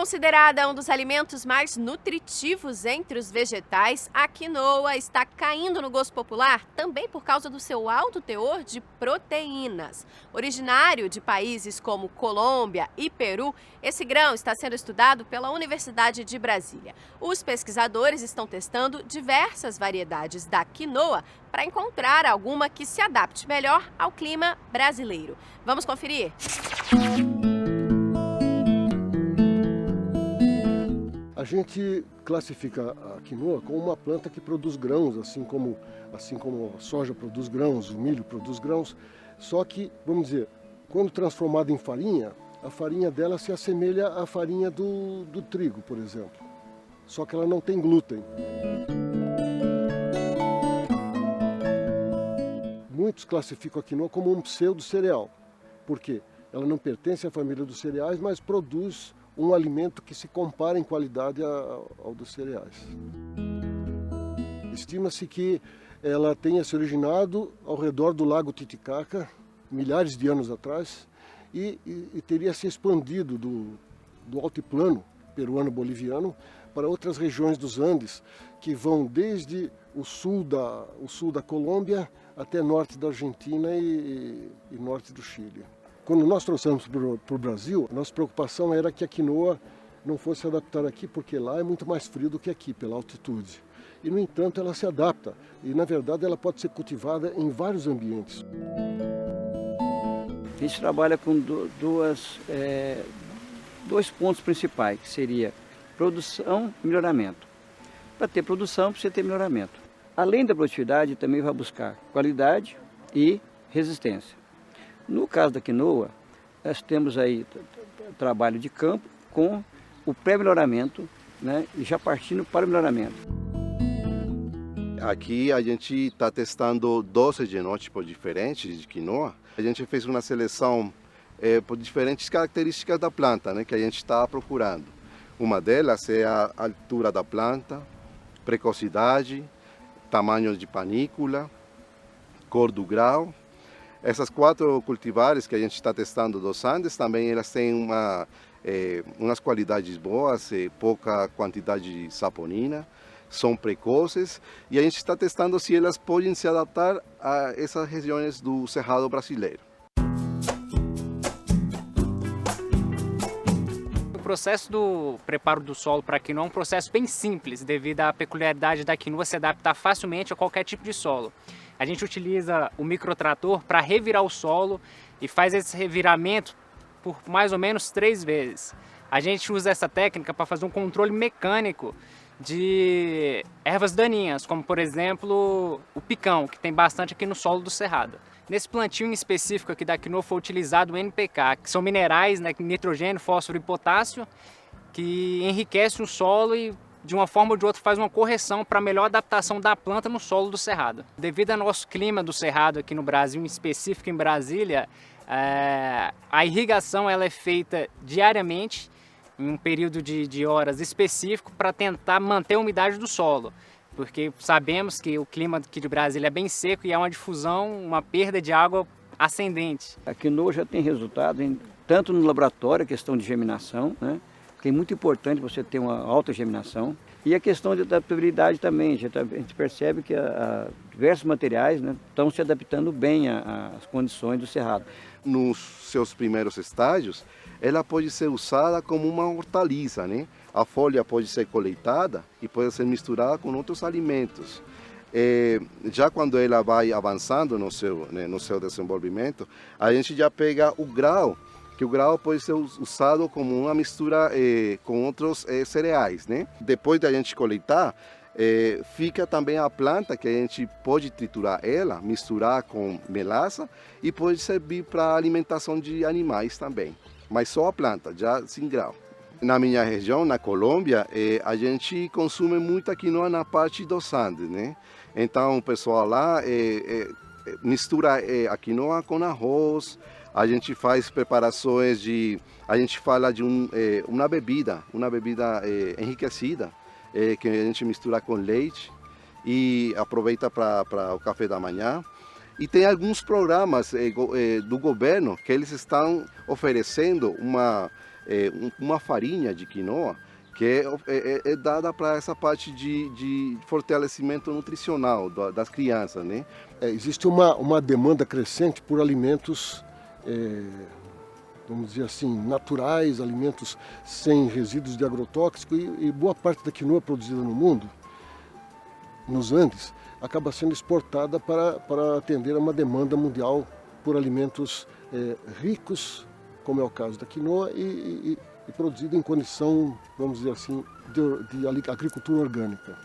Considerada um dos alimentos mais nutritivos entre os vegetais, a quinoa está caindo no gosto popular também por causa do seu alto teor de proteínas. Originário de países como Colômbia e Peru, esse grão está sendo estudado pela Universidade de Brasília. Os pesquisadores estão testando diversas variedades da quinoa para encontrar alguma que se adapte melhor ao clima brasileiro. Vamos conferir? A gente classifica a quinoa como uma planta que produz grãos, assim como a soja produz grãos, o milho produz grãos. Só que, vamos dizer, quando transformada em farinha, a farinha dela se assemelha à farinha do trigo, por exemplo. Só que ela não tem glúten. Muitos classificam a quinoa como um pseudo-cereal. Por quê? Ela não pertence à família dos cereais, mas produz um alimento que se compara em qualidade ao dos cereais. Estima-se que ela tenha se originado ao redor do lago Titicaca, milhares de anos atrás, e teria se expandido do altiplano peruano-boliviano para outras regiões dos Andes, que vão desde o sul da Colômbia até norte da Argentina e norte do Chile. Quando nós trouxemos para o Brasil, a nossa preocupação era que a quinoa não fosse adaptar aqui, porque lá é muito mais frio do que aqui, pela altitude. E, no entanto, ela se adapta. E, na verdade, ela pode ser cultivada em vários ambientes. A gente trabalha com dois pontos principais, que seria produção e melhoramento. Para ter produção, precisa ter melhoramento. Além da produtividade, também vai buscar qualidade e resistência. No caso da quinoa, nós temos aí trabalho de campo com o pré-melhoramento, né, e já partindo para o melhoramento. Aqui a gente está testando 12 genótipos diferentes de quinoa. A gente fez uma seleção por diferentes características da planta, né, que a gente está procurando. Uma delas é a altura da planta, precocidade, tamanho de panícula, cor do grão. Essas 4 cultivares que a gente está testando dos Andes, também elas têm umas qualidades boas, pouca quantidade de saponina, são precoces e a gente está testando se elas podem se adaptar a essas regiões do Cerrado brasileiro. O processo do preparo do solo para a quinoa é um processo bem simples, devido à peculiaridade da quinoa se adaptar facilmente a qualquer tipo de solo. A gente utiliza o microtrator para revirar o solo e faz esse reviramento por mais ou menos 3 vezes. A gente usa essa técnica para fazer um controle mecânico de ervas daninhas, como por exemplo o picão, que tem bastante aqui no solo do Cerrado. Nesse plantio em específico aqui da quinoa foi utilizado o NPK, que são minerais, né, nitrogênio, fósforo e potássio, que enriquecem o solo e de uma forma ou de outra faz uma correção para a melhor adaptação da planta no solo do Cerrado. Devido ao nosso clima do Cerrado aqui no Brasil, em específico em Brasília, a irrigação ela é feita diariamente, em um período de horas específico, para tentar manter a umidade do solo. Porque sabemos que o clima aqui de Brasília é bem seco e há uma difusão, uma perda de água ascendente. A quinoa já tem resultado tanto no laboratório, a questão de germinação, né? Que é muito importante você ter uma alta germinação. E a questão de adaptabilidade também, a gente percebe que diversos materiais, né, estão se adaptando bem às condições do cerrado. Nos seus primeiros estágios, ela pode ser usada como uma hortaliça, né? A folha pode ser coletada e pode ser misturada com outros alimentos. Já quando ela vai avançando no seu desenvolvimento, a gente já pega o grão, que o grão pode ser usado como uma mistura com outros cereais, né? Depois da gente coletar, fica também a planta, que a gente pode triturar ela, misturar com melaça e pode servir para alimentação de animais também. Mas só a planta, já sem grão. Na minha região, na Colômbia, a gente consome muita quinoa na parte dos Andes, né? Então o pessoal lá mistura a quinoa com arroz. A gente faz preparações a gente fala de uma bebida enriquecida, que a gente mistura com leite e aproveita para o café da manhã. E tem alguns programas do governo que eles estão oferecendo uma farinha de quinoa que é dada para essa parte de fortalecimento nutricional das crianças, né? Existe uma demanda crescente por alimentos, vamos dizer assim, naturais, alimentos sem resíduos de agrotóxico, e boa parte da quinoa produzida no mundo, nos Andes, acaba sendo exportada para atender a uma demanda mundial por alimentos ricos, como é o caso da quinoa, e produzido em condição, vamos dizer assim, de agricultura orgânica.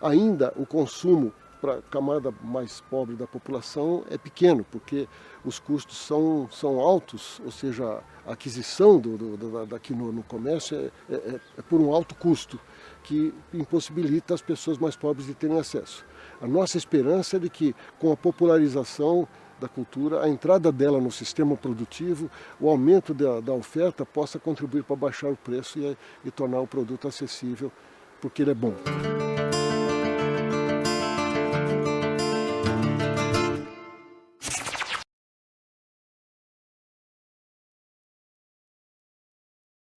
Ainda o consumo para a camada mais pobre da população é pequeno, porque os custos são altos, ou seja, a aquisição da quinoa no comércio é por um alto custo, que impossibilita as pessoas mais pobres de terem acesso. A nossa esperança é de que, com a popularização da cultura, a entrada dela no sistema produtivo, o aumento da oferta possa contribuir para baixar o preço e tornar o produto acessível, porque ele é bom.